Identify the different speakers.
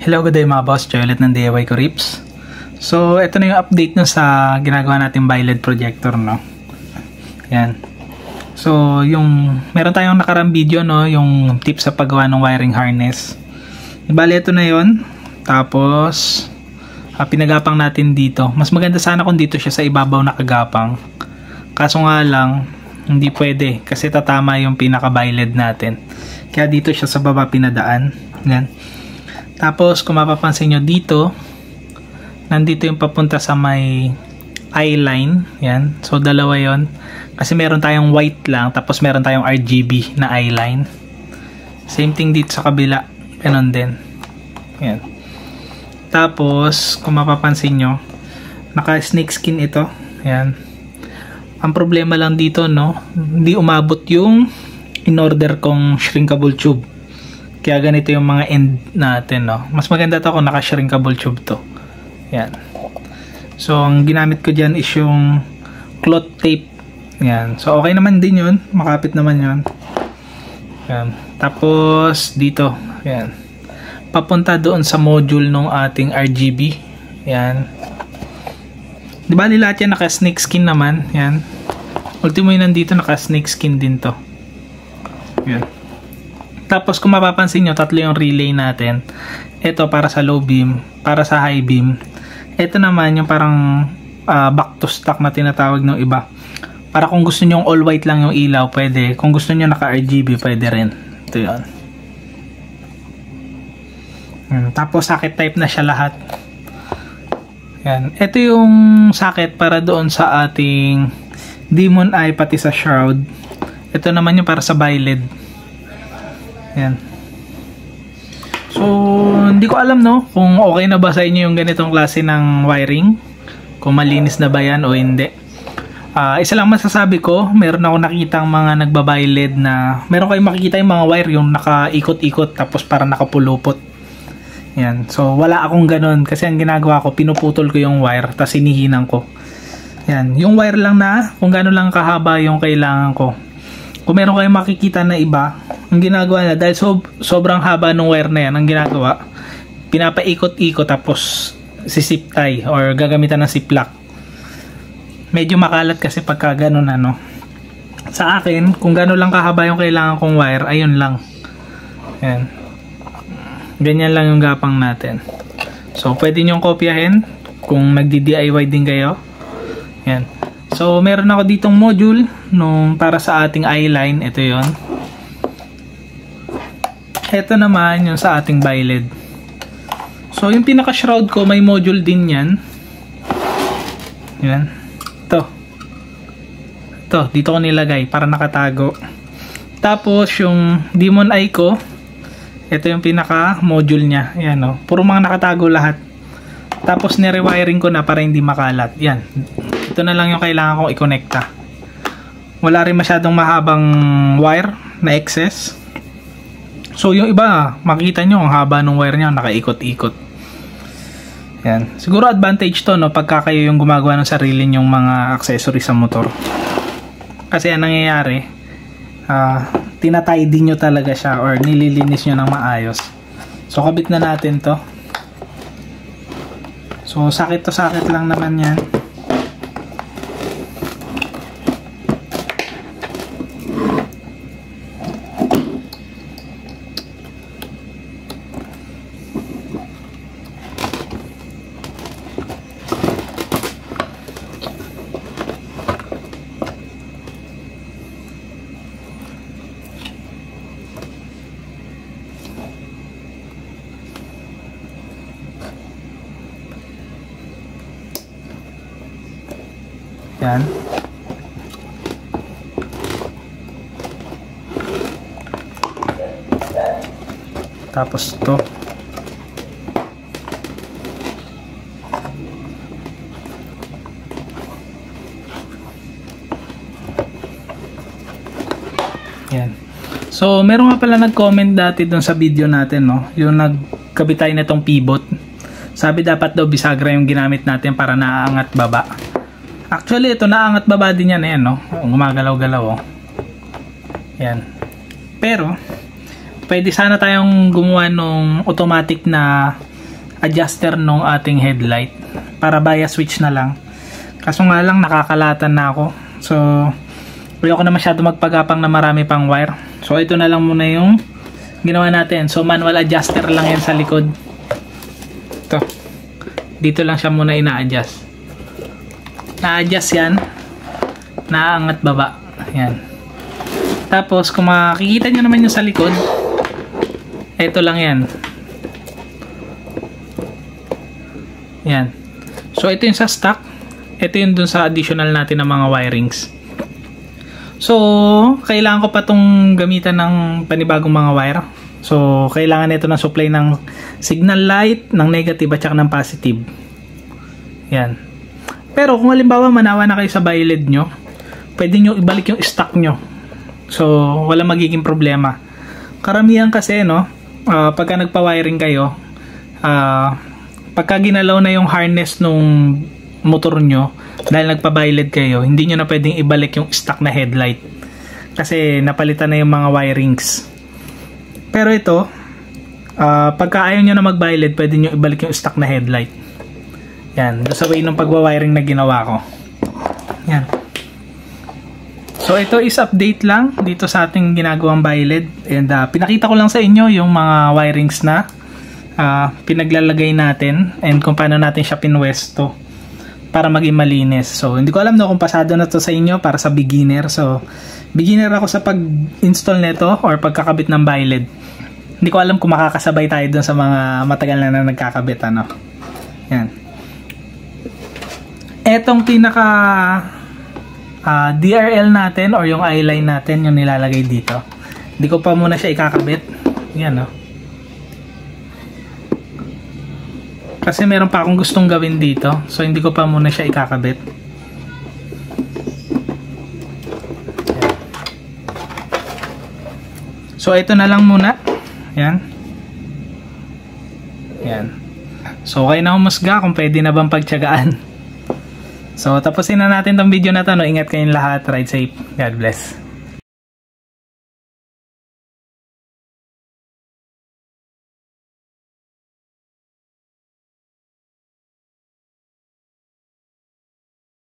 Speaker 1: Hello, good day mga boss. Joy ulit ng DIY ko Rips. So, ito na yung update no sa ginagawa natin BILED projector, no. Yan. So, meron tayong nakarang video, no, yung tips sa paggawa ng wiring harness. Bali, ito na yon. Tapos, pinagapang natin dito. Mas maganda sana kung dito siya sa ibabaw nakagapang. Kaso nga lang, hindi pwede kasi tatama yung pinaka BILED natin. Kaya dito siya sa baba pinadaan. Yan. Tapos, kung mapapansin nyo dito, nandito yung papunta sa may eye line. Yan. So, dalawa yon. Kasi meron tayong white lang, tapos meron tayong RGB na eye line. Same thing dito sa kabila. Ganon din. Yan. Tapos, kung mapapansin nyo, naka-snake skin ito. Yan. Ang problema lang dito, no, hindi umabot yung in-order kong shrinkable tube. Kaya ganito yung mga end natin, no. Mas maganda to kung naka-shrinkable tube to. Yan. So, ang ginamit ko dyan is yung cloth tape. Yan. So, okay naman din yun. Makapit naman yun. Yan. Tapos, dito. Yan. Papunta doon sa module ng ating RGB. Yan. Di ba lahat yan naka-snake skin naman? Yan. Ultimo yun nandito naka-snake skin din to. Yan. Tapos kung mapapansin nyo, tatlo yung relay natin. Ito para sa low beam, para sa high beam. Ito naman yung parang back to stock na tinatawag ng iba. Para kung gusto nyo all white lang yung ilaw, pwede. Kung gusto nyo naka-RGB, pwede rin. Ito yun. Tapos socket type na siya lahat. Yan. Ito yung socket para doon sa ating Demon Eye pati sa shroud. Ito naman yung para sa BILED. Yan. So, hindi ko alam, no, kung okay na ba sa inyo yung ganitong klase ng wiring. Kung malinis na ba yan o hindi. Isa lang masasabi ko, meron ako nakitang mga nagbabiled na meron kayong makikita yung mga wire yung nakaikot-ikot tapos para nakapulupot. Yan. So, wala akong ganun kasi ang ginagawa ko, pinuputol ko yung wire tapos hinihinang ko. Yan. Yung wire lang na kung gano'n lang kahaba yung kailangan ko. Kung meron kayong makikita na iba, ang ginagawa na, dahil sobrang haba ng wire na yan, ang ginagawa, pinapaikot-ikot tapos sisip tie or gagamitan ng ziplock. Medyo makalat kasi pagka gano'n, ano. Sa akin, kung gano'n lang kahaba yung kailangan kong wire, ayun lang. Yan. Ganyan lang yung gapang natin. So, pwede nyong kopyahin kung nagdi-DIY din kayo. Yan. So, meron ako ditong module nung para sa ating eye line. Ito yon. Ito naman yung sa ating BILED. So, yung pinaka-shroud ko, may module din yan. Yan. Ito. Ito, dito ko nilagay para nakatago. Tapos, yung Demon Eye ko, ito yung pinaka-module niya. Yan, o. Puro mga nakatago lahat. Tapos, nirewiring ko na para hindi makalat. Yan. Ito na lang yung kailangan kong i-connecta. Wala rin masyadong mahabang wire na excess. So, yung iba, makikita nyo, ang haba ng wire niya, nakaikot-ikot. Yan. Siguro advantage to, no, pagka kayo yung gumagawa ng sarili nyong mga accessories sa motor. Kasi ang nangyayari, tinatidy nyo talaga siya or nililinis nyo ng maayos. So, kabit na natin to. So, sakit to sakit lang naman yan. Yan. Tapos ito. Yan. So, meron nga pala nag-comment dati dun sa video natin, no? Yung nagkabit tayo na itong pivot. Sabi dapat daw bisagra yung ginamit natin para naaangat baba. Actually, ito naangat baba din yan. Ayan, no? Gumagalaw-galaw, oh. Yan. Pero, pwede sana tayong gumawa ng automatic na adjuster nung ating headlight. Para bias switch na lang. Kaso nga lang nakakalatan na ako. So ayoko na masyado magpagapang na marami pang wire. So ito na lang muna yung ginawa natin. So manual adjuster lang yan sa likod. Ito. Dito lang siya muna ina-adjust. Na-adjust yan. Naangat baba. Yan. Tapos kung makikita nyo naman yung sa likod, ito lang yan. Yan. So ito yung sa stock. Ito yung dun sa additional natin ng mga wirings. So kailangan ko pa tong gamitan ng panibagong mga wire. So kailangan ito ng supply ng signal light, ng negative at saka ng positive. Yan. Pero kung halimbawa manawa na kayo sa BiLED nyo, pwede nyo ibalik yung stock nyo. So wala magiging problema. Karamihan kasi no, pagka nagpa-wiring kayo, pagka ginalaw na yung harness nung motor nyo dahil nagpa-BiLED kayo, hindi nyo na pwedeng ibalik yung stock na headlight kasi napalitan na yung mga wirings. Pero ito, pagka ayaw nyo na mag-BiLED, pwede nyo ibalik yung stock na headlight. Yan, sa way ng pagwa-wiring na ginawa ko. Yan. So ito is update lang dito sa ating ginagawang BiLED, and pinakita ko lang sa inyo yung mga wirings na pinaglalagay natin and kung paano natin siya pinwesto para maging malinis. So hindi ko alam kung pasado na to sa inyo para sa beginner. So beginner ako sa pag-install nito or pagkakabit ng BiLED. Hindi ko alam kung makakasabay tayo dun sa mga matagal na nagkakabit ano. Yan. Etong pinaka DRL natin or yung eyeline natin yung nilalagay dito. Hindi ko pa muna siya ikakabit. Yan no. Kasi meron pa akong gustong gawin dito. So hindi ko pa muna siya ikakabit. So ito na lang muna. Yan. Yan. So okay na humusga kung pwede na bang pagtiyagaan. So tapusin na natin tong video na to. No? Ingat kayong lahat. Ride safe. God bless.